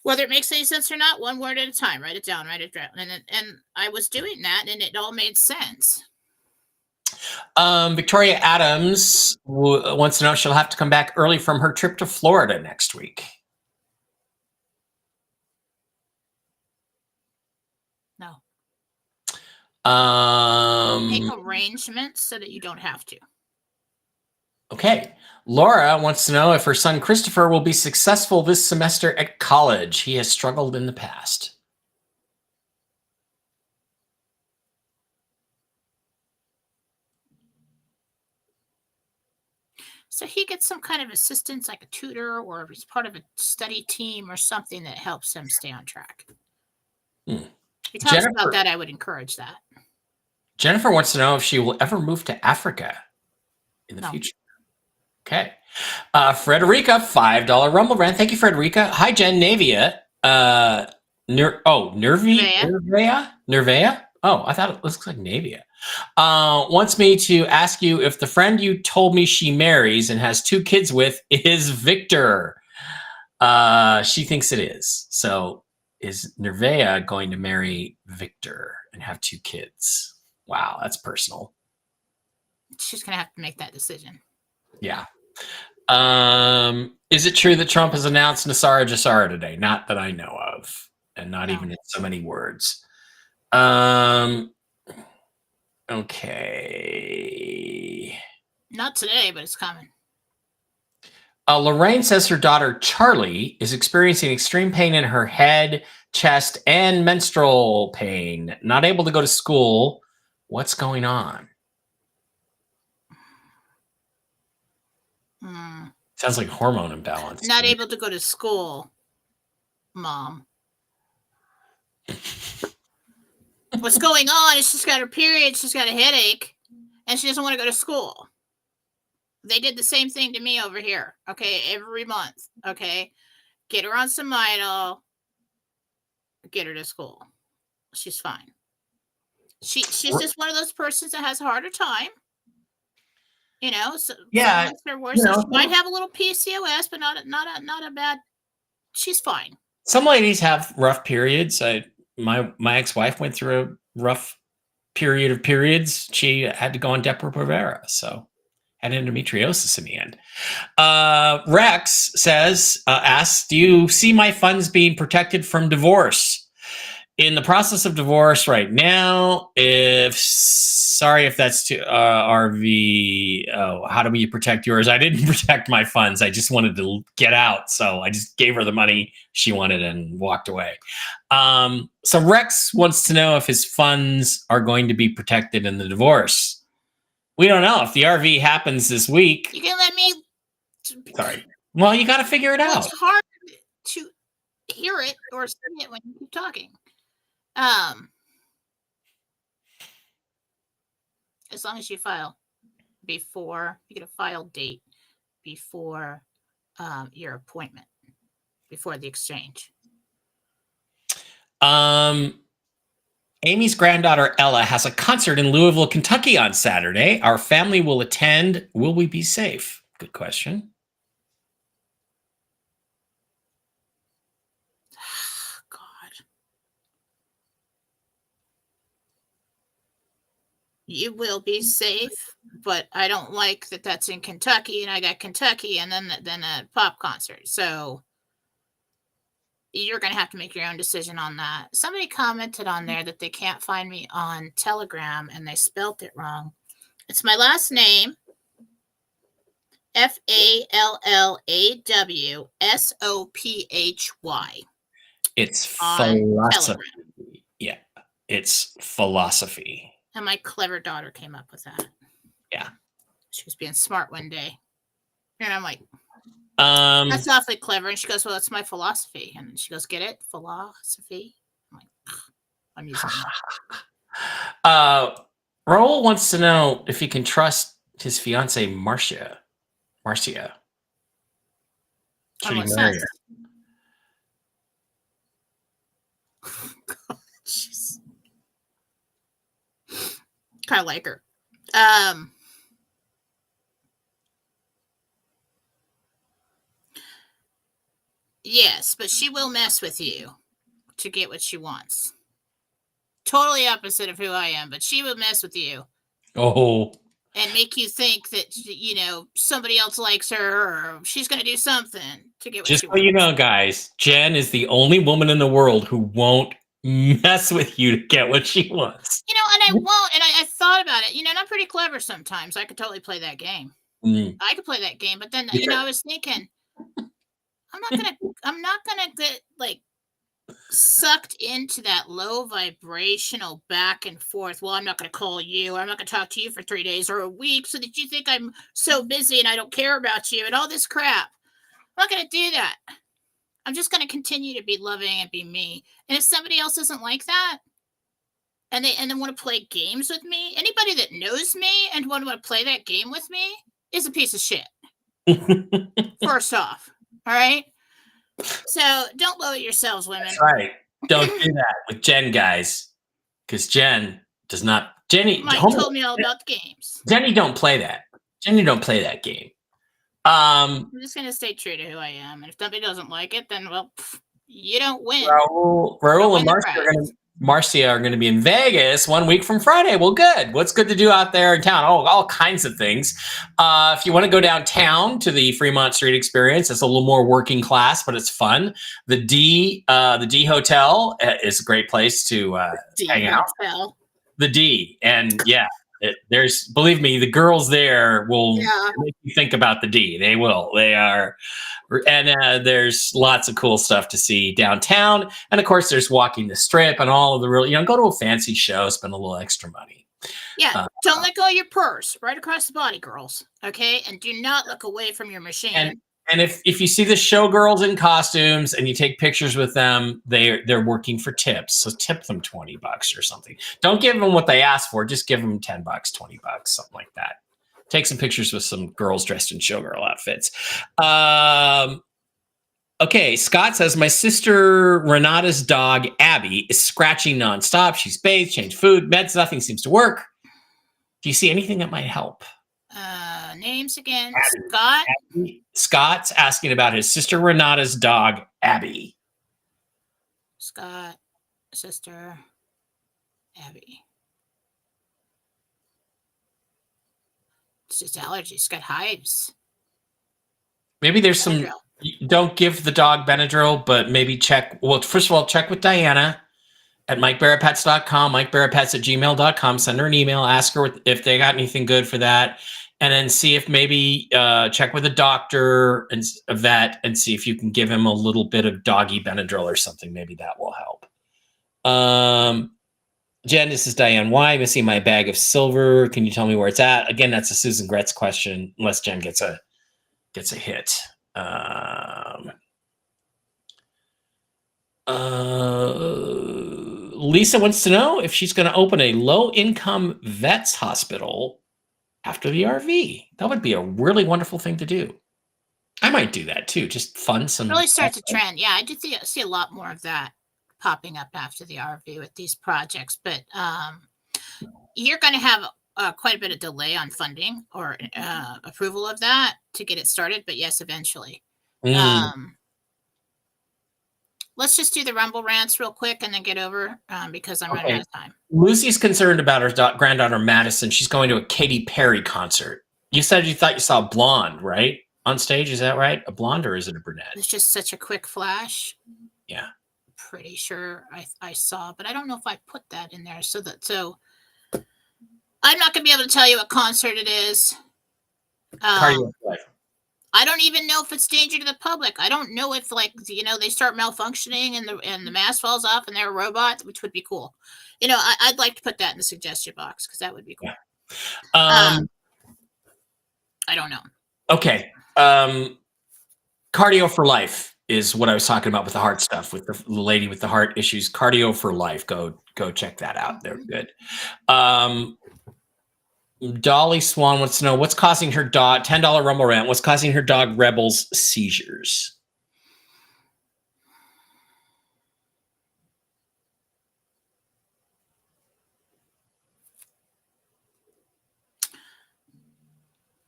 B: Whether it makes any sense or not, one word at a time. Write it down, write it down. And I was doing that and it all made sense.
A: Victoria Adams wants to know if she'll have to come back early from her trip to Florida next week.
B: No.
A: Make
B: arrangements so that you don't have to.
A: Okay. Laura wants to know if her son Christopher will be successful this semester at college. He has struggled in the past.
B: So he gets some kind of assistance, like a tutor, or he's part of a study team or something that helps him stay on track. If he talks about that, I would encourage that.
A: Jennifer wants to know if she will ever move to Africa in the future. Okay. Frederica, $5 Rumble Brand. Thank you, Frederica. Hi, Jen. Navia. Nervea? Oh, I thought it looks like Navia. Wants me to ask you if the friend you told me she marries and has 2 kids with is Victor. She thinks it is. So is Nervea going to marry Victor and have 2 kids? Wow, that's personal.
B: She's going to have to make that decision.
A: Yeah. Is it true that Trump has announced Nasara Jassara today? Not that I know of, and not even in so many words. Okay.
B: Not today, but it's coming.
A: Lorraine says her daughter Charlie is experiencing extreme pain in her head, chest, and menstrual pain. Not able to go to school. What's going on? Sounds like hormone imbalance.
B: Not able to go to school, Mom. What's going on is she's got her period, she's got a headache, and she doesn't want to go to school. They did the same thing to me over here, okay, every month, okay? Get her on some Midol, get her to school. She's fine. She's just one of those persons that has a harder time. You know, so
A: yeah,
B: worse. She might have a little PCOS, but not a bad. She's fine.
A: Some ladies have rough periods. My ex-wife went through a rough period of periods. She had to go on Depo-Provera, so had endometriosis in the end. Rex asks, do you see my funds being protected from divorce? In the process of divorce right now, sorry if that's to RV. Oh, how do we protect yours? I didn't protect my funds. I just wanted to get out. So I just gave her the money she wanted and walked away. So Rex wants to know if his funds are going to be protected in the divorce. We don't know if the RV happens this week.
B: You can let me.
A: Sorry. Well, you got to figure it out.
B: It's hard to hear it or see it when you keep talking. As long as you file before, you get a file date before your appointment, before the exchange.
A: Amy's granddaughter Ella has a concert in Louisville, Kentucky on Saturday. Our family will attend. Will we be safe? Good question.
B: You will be safe, but I don't like that that's in Kentucky, and I got Kentucky and then a pop concert. So you're going to have to make your own decision on that. Somebody commented on there that they can't find me on Telegram and they spelt it wrong. It's my last name, FALLAWSOPHY.
A: It's philosophy. Yeah, it's philosophy.
B: And my clever daughter came up with that.
A: Yeah.
B: She was being smart one day. And I'm like, that's awfully clever. And she goes, well, that's my philosophy. And she goes, get it? Philosophy? I'm like, I'm using
A: that. Raul wants to know if he can trust his fiance, Marcia. Should he marry her?
B: Jeez. Kind of like her. Yes, but she will mess with you to get what she wants. Totally opposite of who I am, but she will mess with you.
A: Oh.
B: And make you think that, you know, somebody else likes her or she's going to do something to get what
A: Just
B: she
A: so
B: wants.
A: you know, guys, Jen is the only woman in the world who won't mess with you to get what she wants.
B: You know, and I won't. And I thought about it. You know, and I'm pretty clever sometimes. I could totally play that game. I could play that game. But then, you know, I was thinking, I'm not gonna get like sucked into that low vibrational back and forth. Well, I'm not gonna call you, or I'm not gonna talk to you for 3 days or a week so that you think I'm so busy and I don't care about you and all this crap. I'm not gonna do that. I'm just gonna continue to be loving and be me. And if somebody else doesn't like that, and they want to play games with me, anybody that knows me and want to play that game with me is a piece of shit. First off. All right. So don't lower yourselves, women.
A: That's right. Don't do that with Jen, guys. Because Jen does not. Jenny
B: Mike told me all about the games.
A: Jenny don't play that. Jenny don't play that game.
B: I'm just gonna stay true to who I am. And if somebody doesn't like it, then well, you don't win.
A: Raul and Marcia are Marcia are going to be in Vegas 1 week from Friday. Well, good. What's good to do out there in town? Oh, all kinds of things. If you want to go downtown to the Fremont Street Experience, it's a little more working class, but it's fun. The D Hotel is a great place to hang out. The D, and yeah, there's, believe me, the girls there will make you think about the D. They will. They are. And there's lots of cool stuff to see downtown. And of course, there's walking the strip and all of the real, go to a fancy show, spend a little extra money.
B: Yeah. Don't let go of your purse right across the body, girls. Okay. And do not look away from your machine.
A: And if you see the showgirls in costumes and you take pictures with them, they're working for tips. So tip them $20 or something. Don't give them what they asked for. Just give them $10, $20, something like that. Take some pictures with some girls dressed in showgirl outfits. Okay, Scott says, my sister Renata's dog, Abby, is scratching nonstop. She's bathed, changed food, meds, nothing seems to work. Do you see anything that might help?
B: Names again. Abby. Scott?
A: Abby. Scott's asking about his sister Renata's dog, Abby.
B: Scott, sister, Abby. It's just allergies. It's got hives.
A: Maybe there's some. Don't give the dog Benadryl, but maybe check. Well, first of all, check with Diana at MikeBarrettPets.com, MikeBarrettPets@gmail.com. Send her an email. Ask her if they got anything good for that, and then see if maybe check with a doctor and a vet and see if you can give him a little bit of doggy Benadryl or something. Maybe that will help. Jen, this is Diane. Why am I missing my bag of silver? Can you tell me where it's at? Again, that's a Susan Gretz question, unless Jen gets a hit. Lisa wants to know if she's going to open a low-income vets hospital after the RV. That would be a really wonderful thing to do. I might do that too. Just fund some.
B: Really starts a trend. Yeah, I do see a lot more of that popping up after the RV with these projects, but you're going to have quite a bit of delay on funding or approval of that to get it started. But yes, eventually. Let's just do the Rumble rants real quick and then get over because I'm running out of time.
A: Lucy's concerned about her granddaughter Madison. She's going to a Katy Perry concert. You said you thought you saw a blonde, right? On stage, is that right? A blonde or is it a brunette?
B: It's just such a quick flash.
A: Yeah.
B: Pretty sure I saw, but I don't know if I put that in there. So I'm not going to be able to tell you what concert it is. I don't even know if it's danger to the public. I don't know if they start malfunctioning and the mask falls off and they're a robot, which would be cool. I'd like to put that in the suggestion box because that would be cool.
A: Yeah.
B: I don't know.
A: Okay. Cardio for Life is what I was talking about with the heart stuff, with the lady with the heart issues. Cardio for Life. Go check that out. They're good. Dolly Swan wants to know what's causing her dog, $10 Rumble rant, what's causing her dog Rebel's seizures?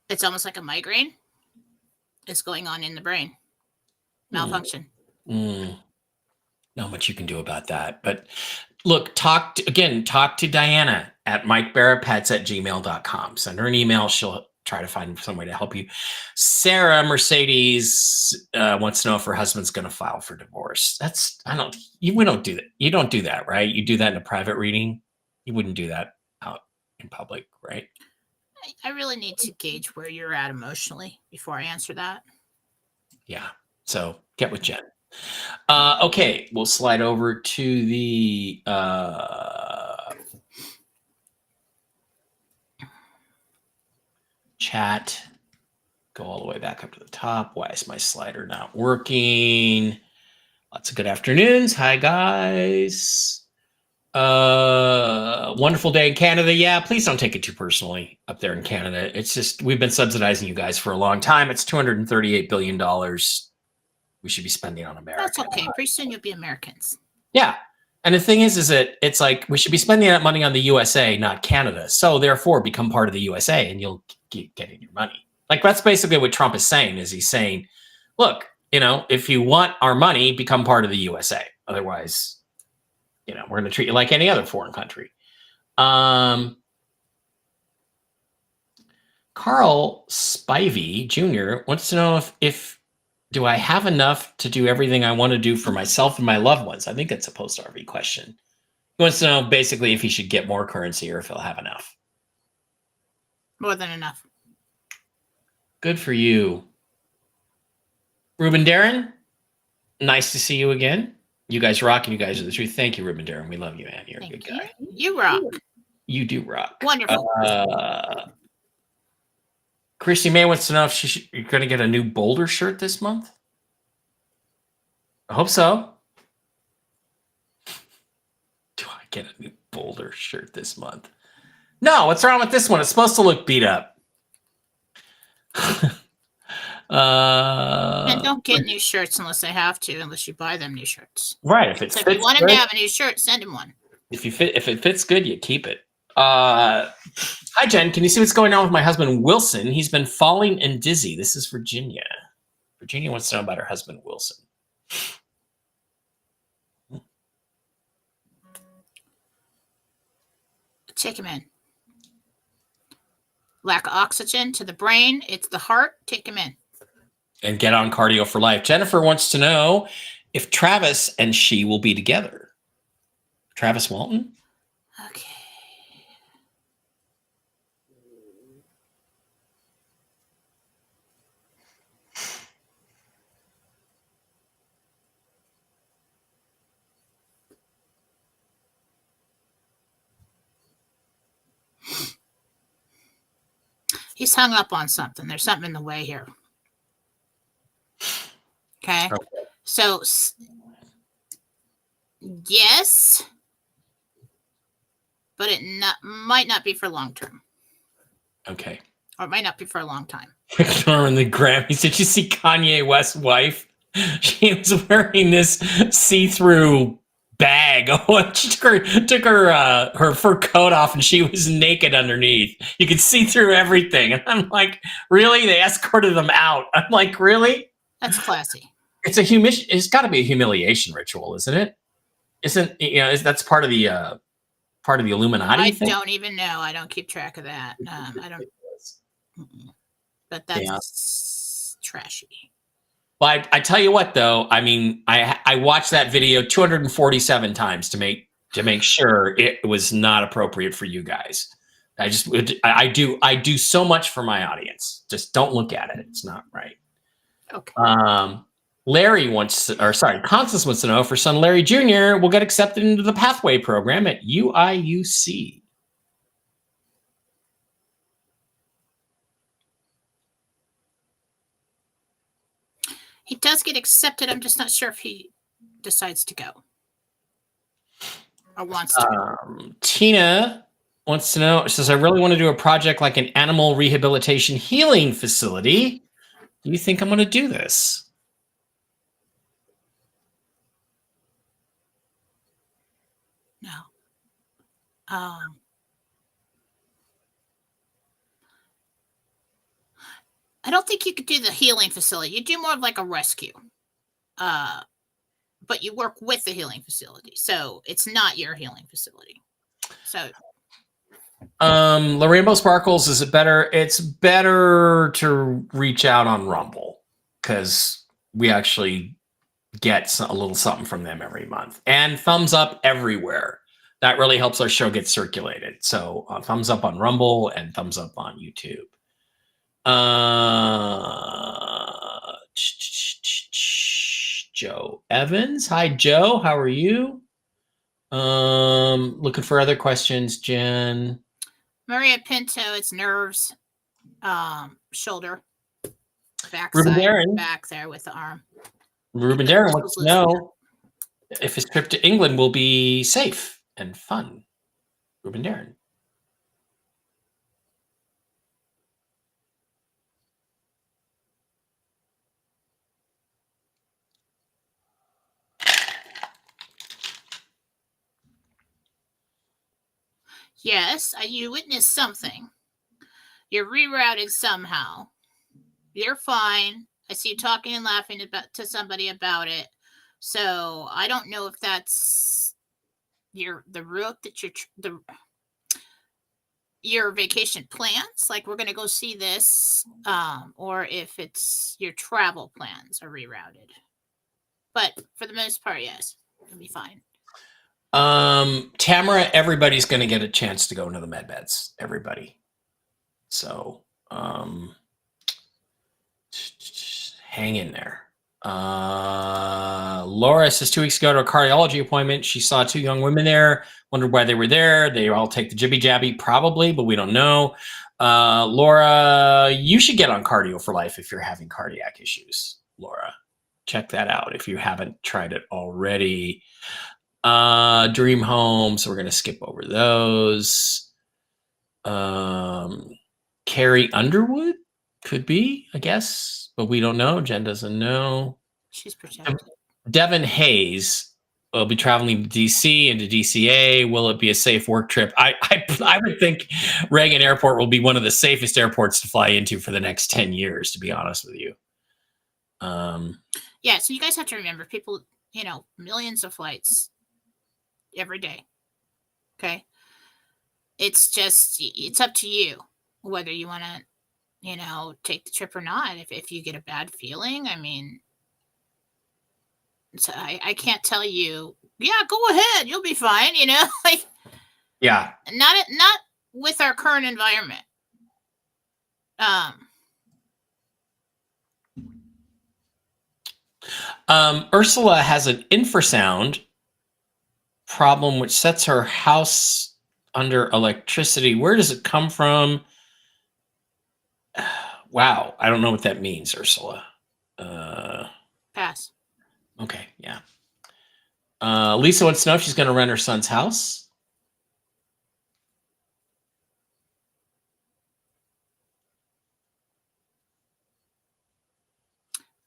B: It's almost like a migraine. It's going on in the brain. Malfunction.
A: Not much you can do about that. But look, talk to Diana at MikeBarrettPets@gmail.com. Send her an email. She'll try to find some way to help you. Sarah Mercedes wants to know if her husband's going to file for divorce. We don't do that. You don't do that, right? You do that in a private reading. You wouldn't do that out in public, right?
B: I really need to gauge where you're at emotionally before I answer that.
A: Yeah. So get with Jen. Okay, we'll slide over to the chat. Go all the way back up to the top. Why is my slider not working? Lots of good afternoons. Hi, guys. Wonderful day in Canada. Yeah, please don't take it too personally up there in Canada. It's just, we've been subsidizing you guys for a long time. It's $238 billion we should be spending on America.
B: That's okay. Pretty soon you'll be Americans.
A: Yeah. And the thing is that it's like we should be spending that money on the USA, not Canada. So therefore become part of the USA and you'll keep getting your money. Like that's basically what Trump is saying, is he's saying, look, if you want our money, become part of the USA. Otherwise, we're going to treat you like any other foreign country. Carl Spivey Jr. wants to know if do I have enough to do everything I want to do for myself and my loved ones? I think that's a post-RV question. He wants to know basically if he should get more currency or if he'll have enough.
B: More than enough.
A: Good for you. Ruben Darren, nice to see you again. You guys rock and you guys are the truth. Thank you, Ruben Darren. We love you, man. You're a good guy.
B: You rock.
A: You do rock.
B: Wonderful.
A: Christy May wants to know if you're going to get a new Boulder shirt this month. I hope so. Do I get a new Boulder shirt this month? No, what's wrong with this one? It's supposed to look beat up.
B: And don't get new shirts unless they have to, unless you buy them new shirts.
A: Right. If you want
B: him to have a new shirt, send him one.
A: If it fits good, you keep it. Hi, Jen. Can you see what's going on with my husband, Wilson? He's been falling and dizzy. This is Virginia. Virginia wants to know about her husband, Wilson.
B: Take him in. Lack of oxygen to the brain. It's the heart. Take him in.
A: And get on cardio for life. Jennifer wants to know if Travis and she will be together. Travis Walton?
B: Okay. He's hung up on something. There's something in the way here. Okay. So, yes, but it might not be for long term.
A: Okay.
B: Or it might not be for a long time.
A: Norman the Grammys. Did you see Kanye West's wife? She was wearing this see-through bag. She took her fur coat off and she was naked underneath. You could see through everything. And I'm like, really? They escorted them out. I'm like, really?
B: That's classy.
A: It's got to be a humiliation ritual, isn't it? That's part of the Illuminati
B: I
A: thing?
B: don't even know. I don't keep track of that. I don't. But that's trashy.
A: Well, I tell you what, though. I mean, I watched that video 247 times to make sure it was not appropriate for you guys. I do so much for my audience. Just don't look at it. It's not right.
B: Okay.
A: Constance wants to know if her son Larry Jr. will get accepted into the Pathway program at UIUC.
B: He does get accepted. I'm just not sure if he decides to go or wants to.
A: Tina wants to know, says, I really want to do a project like an animal rehabilitation healing facility. Do you think I'm going to do this?
B: No. I don't think you could do the healing facility. You do more of like a rescue. But you work with the healing facility. So it's not your healing facility. So
A: the Rainbow Sparkles, is it better? It's better to reach out on Rumble because we actually get a little something from them every month. And thumbs up everywhere. That really helps our show get circulated. So thumbs up on Rumble and thumbs up on YouTube. Joe Evans. Hi, Joe. How are you? Looking for other questions, Jen.
B: Maria Pinto, it's nerves, shoulder,
A: Ruben Darren,
B: back there with the arm.
A: Ruben Darren wants to know if his trip to England will be safe and fun. Ruben Darren.
B: Yes, you witnessed something. You're rerouted somehow. You're fine. I see you talking and laughing to somebody about it. So I don't know if that's the route that your vacation plans, like we're gonna go see this, or if it's your travel plans are rerouted. But for the most part, yes, it'll be fine.
A: Tamara, everybody's going to get a chance to go into the med beds. Everybody. So, hang in there. Laura says 2 weeks ago to a cardiology appointment, she saw 2 young women there, wondered why they were there. They all take the jibby jabby, probably, but we don't know. Laura, you should get on Cardio for Life if you're having cardiac issues. Laura, check that out if you haven't tried it already. Dream Home, so we're going to skip over those. Carrie Underwood could be, I guess, but we don't know. Jen doesn't know.
B: She's protected.
A: Devin Hayes will be traveling to DC and to DCA. Will it be a safe work trip? I would think Reagan Airport will be one of the safest airports to fly into for the next 10 years, to be honest with you.
B: Yeah, so you guys have to remember, people, millions of flights every day. Okay. It's up to you whether you want to, take the trip or not. If you get a bad feeling, I mean, so I can't tell you, yeah, go ahead, you'll be fine, like,
A: yeah,
B: not with our current environment.
A: Ursula has an infrasound problem which sets her house under electricity. Where does it come from? Wow, I don't know what that means, Ursula.
B: Pass.
A: Okay, yeah. Lisa wants to know if she's going to rent her son's house.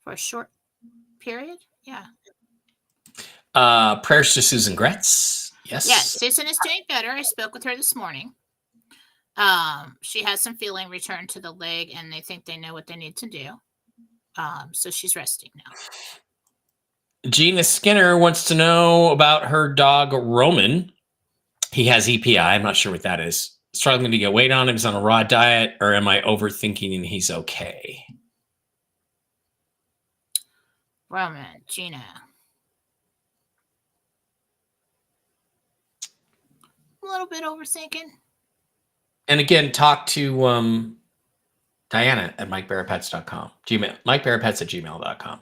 B: For a short period, yeah.
A: Prayers to Susan Gretz. Yes.
B: Yes, Susan is doing better. I spoke with her this morning. She has some feeling return to the leg, and they think they know what they need to do. So she's resting now.
A: Gina Skinner wants to know about her dog, Roman. He has EPI. I'm not sure what that is. Struggling to get weight on him. He's on a raw diet, or am I overthinking and he's okay?
B: Roman, Gina. A little bit overthinking.
A: And again, talk to Diana at MikeBarrettPets.com. MikeBarrettPets@gmail.com.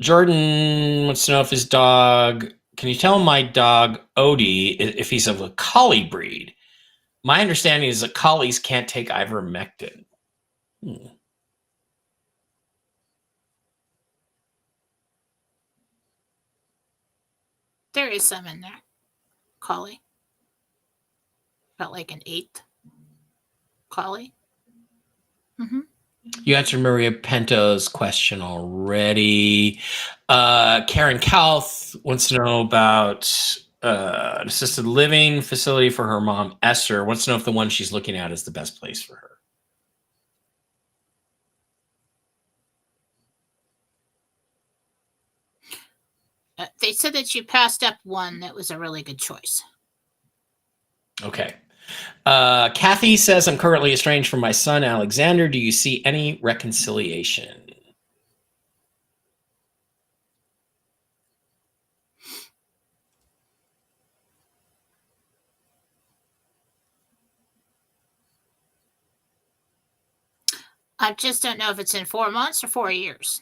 A: Jordan wants to know if his dog, can you tell my dog Odie if he's of a collie breed? My understanding is that collies can't take ivermectin.
B: There is some in there. Collie. About like an 8th collie. Mm-hmm.
A: You answered Maria Pento's question already. Karen Kauth wants to know about an assisted living facility for her mom, Esther. Wants to know if the one she's looking at is the best place for her.
B: They said that you passed up one that was a really good choice.
A: Okay. Kathy says, I'm currently estranged from my son, Alexander. Do you see any reconciliation?
B: I just don't know if it's in 4 months or 4 years.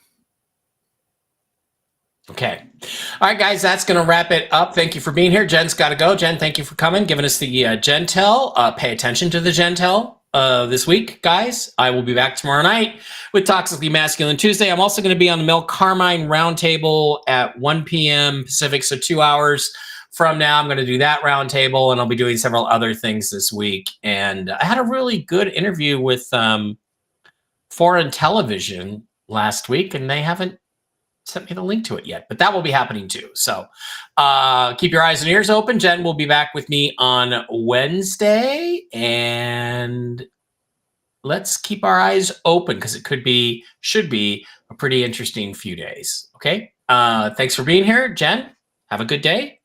A: Okay. All right, guys, that's going to wrap it up. Thank you for being here. Jen's got to go. Jen, thank you for coming, giving us the Jentel. Pay attention to the Jentel this week, guys. I will be back tomorrow night with Toxically Masculine Tuesday. I'm also going to be on the Mel Carmine Roundtable at 1 p.m. Pacific, so 2 hours from now. I'm going to do that roundtable, and I'll be doing several other things this week. And I had a really good interview with Foreign Television last week, and they haven't sent me the link to it yet, but that will be happening too. So keep your eyes and ears open. Jen will be back with me on Wednesday, and let's keep our eyes open because it should be a pretty interesting few days. Okay. Thanks for being here, Jen. Have a good day.